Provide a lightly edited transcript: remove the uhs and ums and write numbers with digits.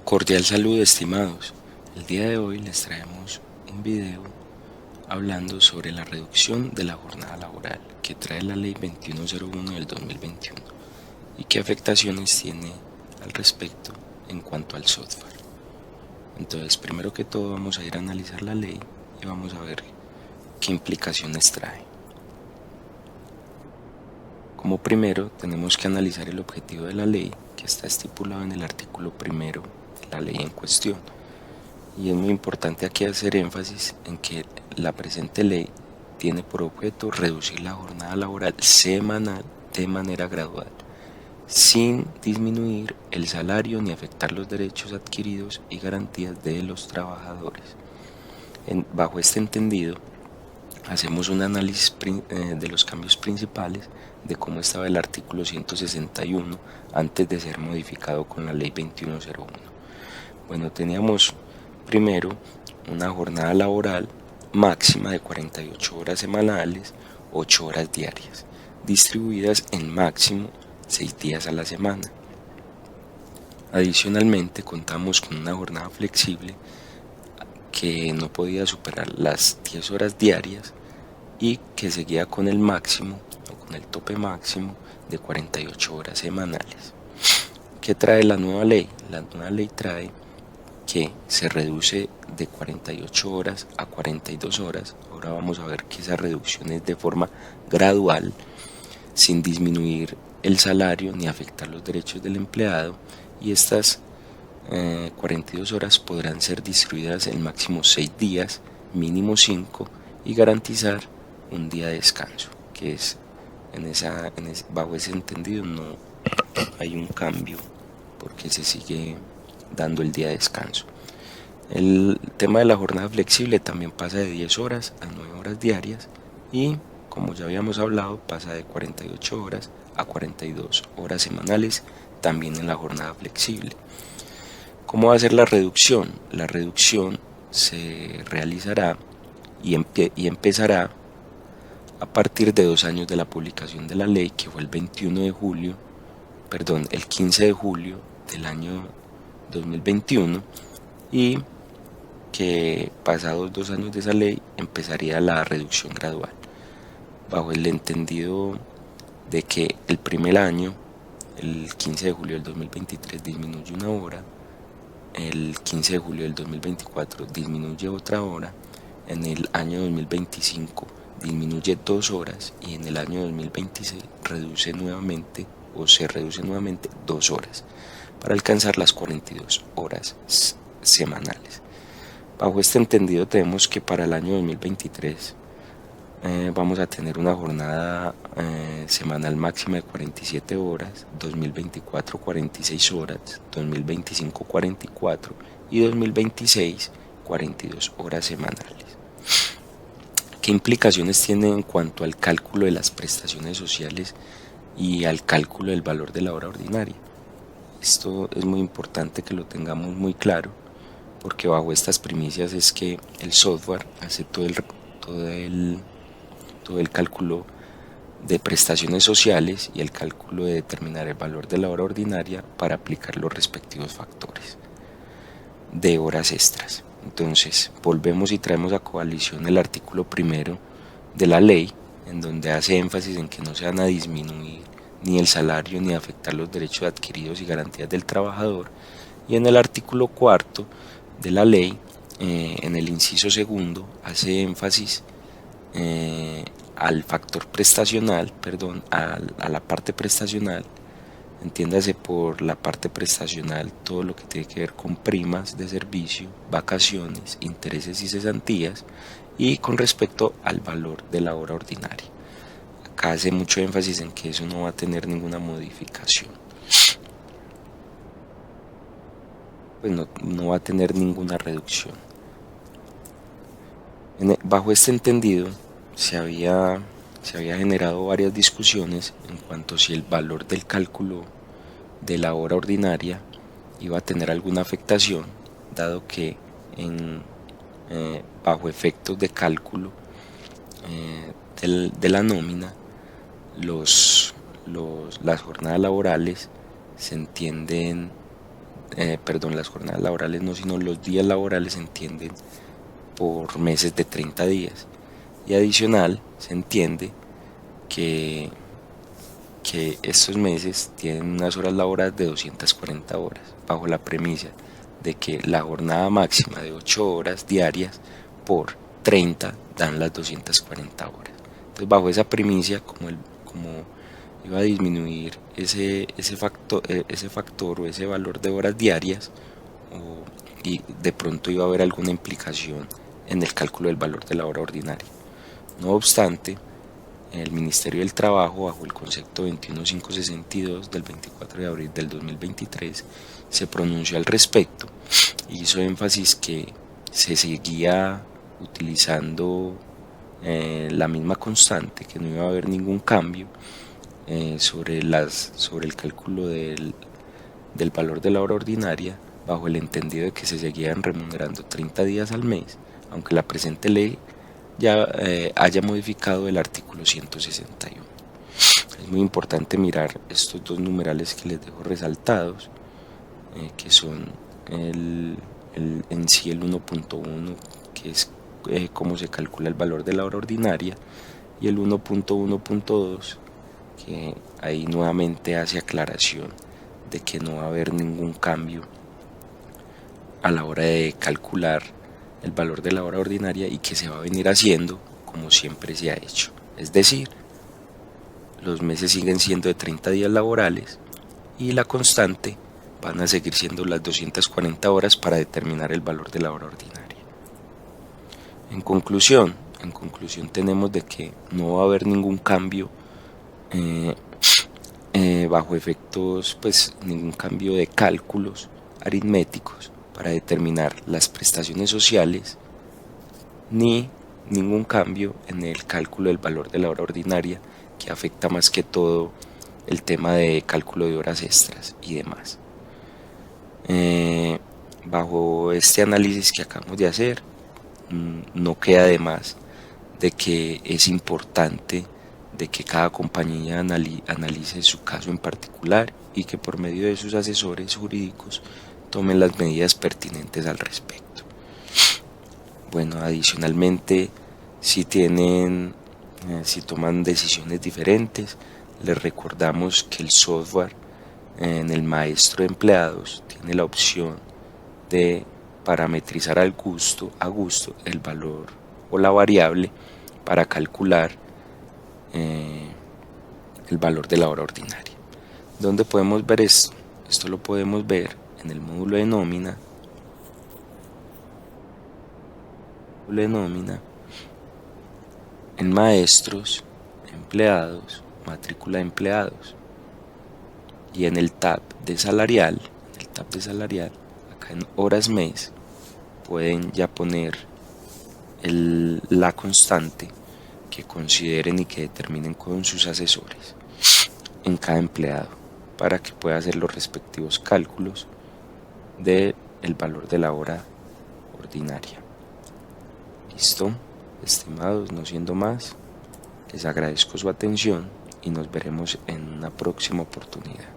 Cordial saludo, estimados. El día de hoy les traemos un video hablando sobre la reducción de la jornada laboral que trae la Ley 2101 del 2021 y qué afectaciones tiene al respecto en cuanto al software. Entonces, primero que todo vamos a ir a analizar la ley y vamos a ver qué implicaciones trae. Como primero, tenemos que analizar el objetivo de la ley que está estipulado en el artículo primero de la ley en cuestión. Y es muy importante aquí hacer énfasis en que la presente ley tiene por objeto reducir la jornada laboral semanal de manera gradual, sin disminuir el salario ni afectar los derechos adquiridos y garantías de los trabajadores. Bajo este entendido, hacemos un análisis de los cambios principales de cómo estaba el artículo 161 antes de ser modificado con la ley 2101. Bueno, teníamos primero una jornada laboral máxima de 48 horas semanales, 8 horas diarias, distribuidas en máximo 6 días a la semana. Adicionalmente, contamos con una jornada flexible que no podía superar las 10 horas diarias y que seguía con el máximo o con el tope máximo de 48 horas semanales. ¿Qué trae la nueva ley? La nueva ley trae que se reduce de 48 horas a 42 horas. Ahora vamos a ver que esa reducción es de forma gradual, sin disminuir el salario ni afectar los derechos del empleado, y estas 42 horas podrán ser distribuidas en máximo 6 días, mínimo 5, y garantizar un día de descanso, que es bajo ese entendido no hay un cambio porque se sigue dando el día de descanso. El tema de la jornada flexible también pasa de 10 horas a 9 horas diarias y, como ya habíamos hablado, pasa de 48 horas a 42 horas semanales también en la jornada flexible. ¿Cómo va a ser la reducción? La reducción se realizará y empezará a partir de 2 años de la publicación de la ley, que fue el 15 de julio del año 2021, y que pasados 2 años de esa ley empezaría la reducción gradual, bajo el entendido de que el primer año, el 15 de julio del 2023, disminuye 1 hora, el 15 de julio del 2024 disminuye otra hora, en el año 2025 disminuye 2 horas y en el año 2026 se reduce nuevamente 2 horas para alcanzar las 42 horas semanales. Bajo este entendido tenemos que para el año 2023 vamos a tener una jornada semanal máxima de 47 horas, 2024 46 horas, 2025 44 y 2026 42 horas semanales. ¿Qué implicaciones tiene en cuanto al cálculo de las prestaciones sociales y al cálculo del valor de la hora ordinaria? Esto es muy importante que lo tengamos muy claro, porque bajo estas primicias es que el software hace todo el cálculo de prestaciones sociales y el cálculo de determinar el valor de la hora ordinaria para aplicar los respectivos factores de horas extras. Entonces, volvemos y traemos a coalición el artículo primero de la ley, en donde hace énfasis en que no se van a disminuir ni el salario ni afectar los derechos adquiridos y garantías del trabajador, y en el artículo cuarto de la ley, en el inciso segundo, hace énfasis al factor prestacional, a la parte prestacional. Entiéndase por la parte prestacional todo lo que tiene que ver con primas de servicio, vacaciones, intereses y cesantías, y con respecto al valor de la hora ordinaria. Acá hace mucho énfasis en que eso no va a tener ninguna modificación. Pues no va a tener ninguna reducción. Bajo este entendido se había generado varias discusiones en cuanto a si el valor del cálculo de la hora ordinaria iba a tener alguna afectación, dado que bajo efectos de cálculo de la nómina, las jornadas laborales se entienden las jornadas laborales no, sino los días laborales se entienden por meses de 30 días. Y adicional, se entiende que estos meses tienen unas horas laborales de 240 horas, bajo la premisa de que la jornada máxima de 8 horas diarias por 30 dan las 240 horas. Entonces, bajo esa premisa, como iba a disminuir ese factor o ese valor de horas diarias, y de pronto iba a haber alguna implicación en el cálculo del valor de la hora ordinaria. No obstante, el Ministerio del Trabajo, bajo el concepto 21562 del 24 de abril del 2023, se pronunció al respecto y hizo énfasis que se seguía utilizando la misma constante, que no iba a haber ningún cambio sobre el cálculo del valor de la hora ordinaria, bajo el entendido de que se seguían remunerando 30 días al mes, aunque la presente ley ya haya modificado el artículo 161. Es muy importante mirar estos dos numerales que les dejo resaltados, que son en sí el 1.1, que es cómo se calcula el valor de la hora ordinaria, y el 1.1.2, que ahí nuevamente hace aclaración de que no va a haber ningún cambio a la hora de calcular el valor de la hora ordinaria y que se va a venir haciendo como siempre se ha hecho. Es decir, los meses siguen siendo de 30 días laborales y la constante van a seguir siendo las 240 horas para determinar el valor de la hora ordinaria. En conclusión tenemos de que no va a haber ningún cambio bajo efectos, ningún cambio de cálculos aritméticos para determinar las prestaciones sociales, ni ningún cambio en el cálculo del valor de la hora ordinaria, que afecta más que todo el tema de cálculo de horas extras y demás. Bajo este análisis que acabamos de hacer, no queda de más de que es importante de que cada compañía analice su caso en particular y que por medio de sus asesores jurídicos tomen las medidas pertinentes al respecto. Bueno, adicionalmente, si toman decisiones diferentes, les recordamos que el software en el maestro de empleados tiene la opción de parametrizar a gusto el valor o la variable para calcular el valor de la hora ordinaria. ¿Dónde podemos ver esto? Esto lo podemos ver en el módulo de nómina. En maestros, empleados, matrícula de empleados, y en el tab de salarial, acá en horas mes, pueden ya poner la constante que consideren y que determinen con sus asesores en cada empleado, para que pueda hacer los respectivos cálculos del valor de la hora ordinaria. Listo, estimados, no siendo más, les agradezco su atención y nos veremos en una próxima oportunidad.